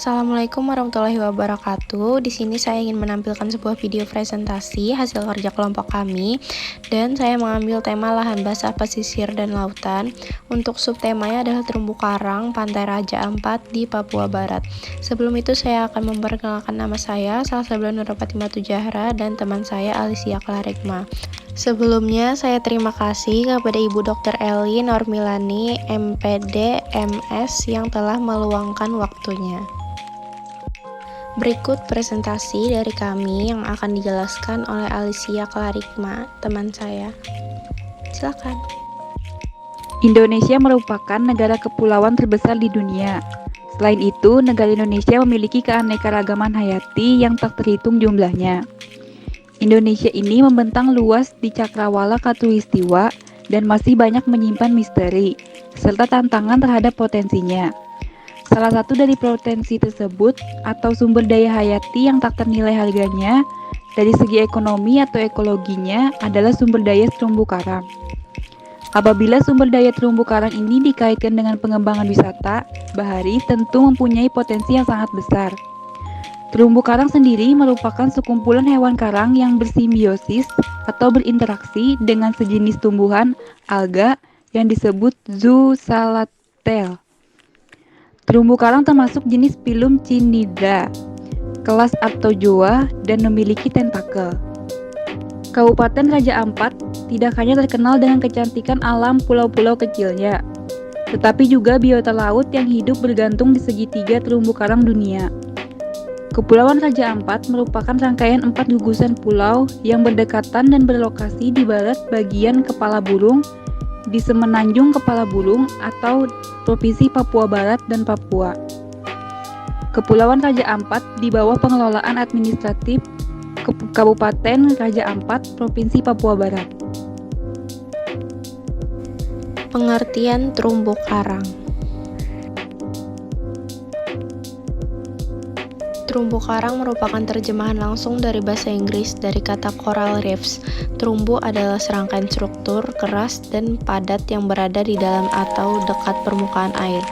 Assalamualaikum warahmatullahi wabarakatuh. Di sini saya ingin menampilkan sebuah video presentasi hasil kerja kelompok kami, dan saya mengambil tema lahan basah pesisir dan lautan. Untuk subtemanya adalah terumbu karang Pantai Raja Ampat di Papua Barat. Sebelum itu saya akan memperkenalkan nama saya, Salsabila Nurapati Matujahra, dan teman saya Alicia Klarekma. Sebelumnya, saya terima kasih kepada Ibu Dr. Eli Normilani, MPD, MS, yang telah meluangkan waktunya. Berikut presentasi dari kami yang akan dijelaskan oleh Alicia Klarekma, teman saya. Silakan. Indonesia merupakan negara kepulauan terbesar di dunia. Selain itu, negara Indonesia memiliki keanekaragaman hayati yang tak terhitung jumlahnya. Indonesia ini membentang luas di cakrawala khatulistiwa dan masih banyak menyimpan misteri, serta tantangan terhadap potensinya. Salah satu dari potensi tersebut atau sumber daya hayati yang tak ternilai harganya dari segi ekonomi atau ekologinya adalah sumber daya terumbu karang. Apabila sumber daya terumbu karang ini dikaitkan dengan pengembangan wisata, bahari tentu mempunyai potensi yang sangat besar. Terumbu karang sendiri merupakan sekumpulan hewan karang yang bersimbiosis atau berinteraksi dengan sejenis tumbuhan alga yang disebut zooxanthellae. Terumbu karang termasuk jenis Phylum Cynidra, kelas Artozoa, dan memiliki tentakel. Kabupaten Raja Ampat tidak hanya terkenal dengan kecantikan alam pulau-pulau kecilnya, tetapi juga biota laut yang hidup bergantung di segitiga terumbu karang dunia. Kepulauan Raja Ampat merupakan rangkaian 4 gugusan pulau yang berdekatan dan berlokasi di barat bagian Kepala Burung, di Semenanjung Kepala Burung atau Provinsi Papua Barat dan Papua. Kepulauan Raja Ampat di bawah pengelolaan administratif Kabupaten Raja Ampat, Provinsi Papua Barat. Pengertian terumbu karang. Terumbu karang merupakan terjemahan langsung dari bahasa Inggris dari kata coral reefs. Terumbu adalah serangkaian struktur keras dan padat yang berada di dalam atau dekat permukaan air.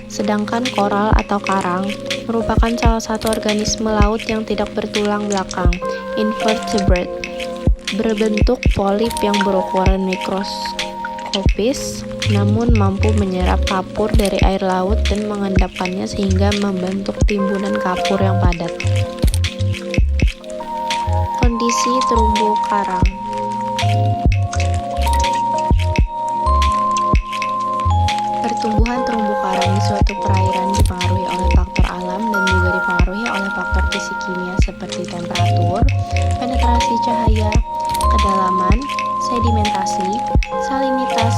Sedangkan koral atau karang merupakan salah satu organisme laut yang tidak bertulang belakang, invertebrate, berbentuk polip yang berukuran mikroskopis, namun mampu menyerap kapur dari air laut dan mengendapkannya sehingga membentuk timbunan kapur yang padat. Kondisi terumbu karang. Pertumbuhan terumbu karang di suatu perairan dipengaruhi oleh faktor alam dan juga dipengaruhi oleh faktor fisik kimia seperti temperatur, penetrasi cahaya, kedalaman, sedimentasi, salinitas,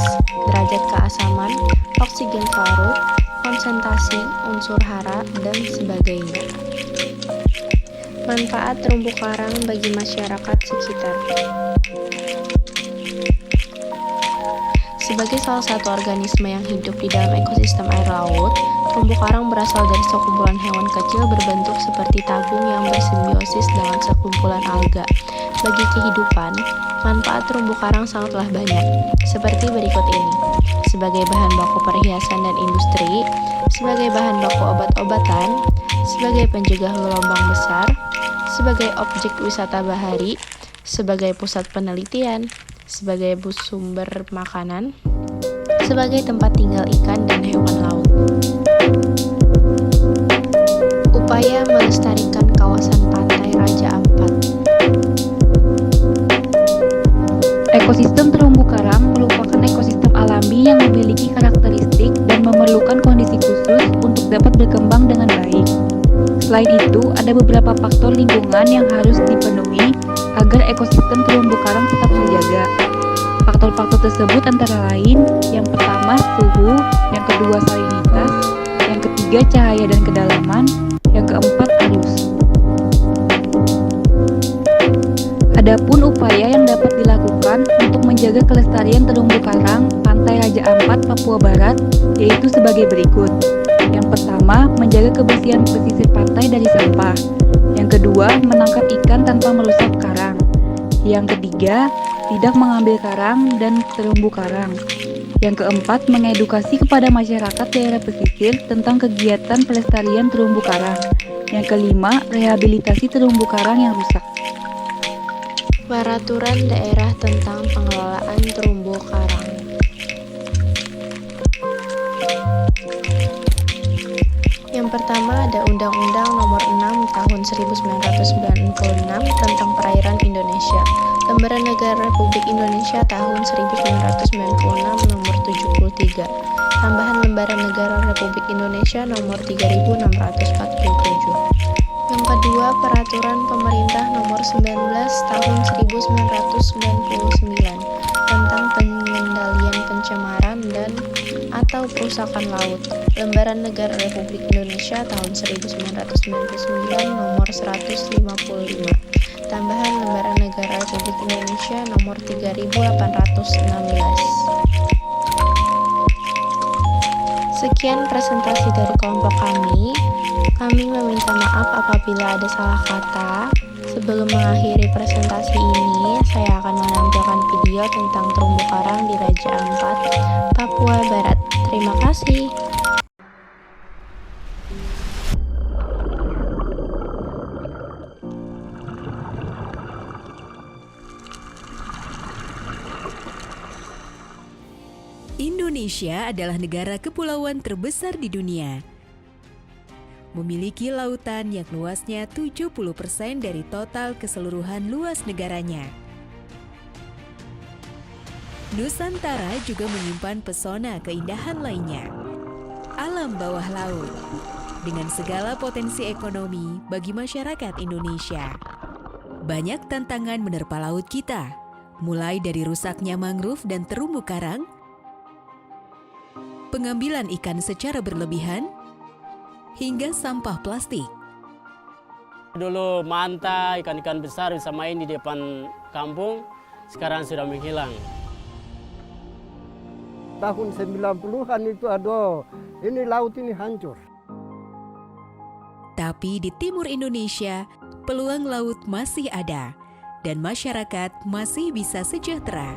derajat keasaman, oksigen larut, konsentrasi unsur hara, dan sebagainya. Manfaat terumbu karang bagi masyarakat sekitar. Sebagai salah satu organisme yang hidup di dalam ekosistem air laut, terumbu karang berasal dari sekumpulan hewan kecil berbentuk seperti tabung yang bersimbiosis dengan sekumpulan alga. Bagi kehidupan, manfaat terumbu karang sangatlah banyak, seperti berikut ini. Sebagai bahan baku perhiasan dan industri, sebagai bahan baku obat-obatan, sebagai pencegah gelombang besar, sebagai objek wisata bahari, sebagai pusat penelitian, sebagai sumber makanan, sebagai tempat tinggal ikan dan hewan laut. Upaya melestarikan kawasan Pantai Raja Ampat. Ekosistem terumbu karang merupakan ekosistem alami yang memiliki karakteristik dan memerlukan kondisi khusus untuk dapat berkembang dengan baik. Selain itu, ada beberapa faktor lingkungan yang harus dipenuhi agar ekosistem terumbu karang tetap terjaga. Faktor-faktor tersebut antara lain, yang pertama suhu, yang kedua salinitas, yang ketiga cahaya dan kedalaman, yang keempat arus. Adapun upaya yang dapat dilakukan untuk menjaga kelestarian terumbu karang Pantai Raja Ampat, Papua Barat, yaitu sebagai berikut. Yang pertama, menjaga kebersihan pesisir pantai dari sampah. Yang kedua, menangkap ikan tanpa merusak karang. Yang ketiga, tidak mengambil karang dan terumbu karang. Yang keempat, mengedukasi kepada masyarakat daerah pesisir tentang kegiatan pelestarian terumbu karang. Yang kelima, rehabilitasi terumbu karang yang rusak. Peraturan daerah tentang pengelolaan terumbu karang. Yang pertama ada Undang-Undang Nomor 6 Tahun 1996 tentang Perairan Indonesia, Lembaran Negara Republik Indonesia Tahun 1996 Nomor 73, Tambahan Lembaran Negara Republik Indonesia Nomor 3647. Yang kedua, Peraturan Pemerintah Nomor 19 Tahun 1999 tentang pengendalian pencemaran dan atau perusakan laut, Lembaran Negara Republik Indonesia Tahun 1999 Nomor 155, Tambahan Lembaran Negara Republik Indonesia Nomor 3816. Sekian presentasi dari kelompok kami. Kami meminta maaf apabila ada salah kata. Sebelum mengakhiri presentasi ini, saya akan menampilkan video tentang terumbu karang di Raja Ampat, Papua Barat. Terima kasih. Indonesia adalah negara kepulauan terbesar di dunia. Memiliki lautan yang luasnya 70% dari total keseluruhan luas negaranya. Nusantara juga menyimpan pesona keindahan lainnya. Alam bawah laut, dengan segala potensi ekonomi bagi masyarakat Indonesia. Banyak tantangan menerpa laut kita, mulai dari rusaknya mangrove dan terumbu karang, pengambilan ikan secara berlebihan, hingga sampah plastik. Dulu manta, ikan-ikan besar bisa main di depan kampung, sekarang sudah menghilang. Tahun 90-an itu ini laut ini hancur. Tapi di timur Indonesia, peluang laut masih ada dan masyarakat masih bisa sejahtera.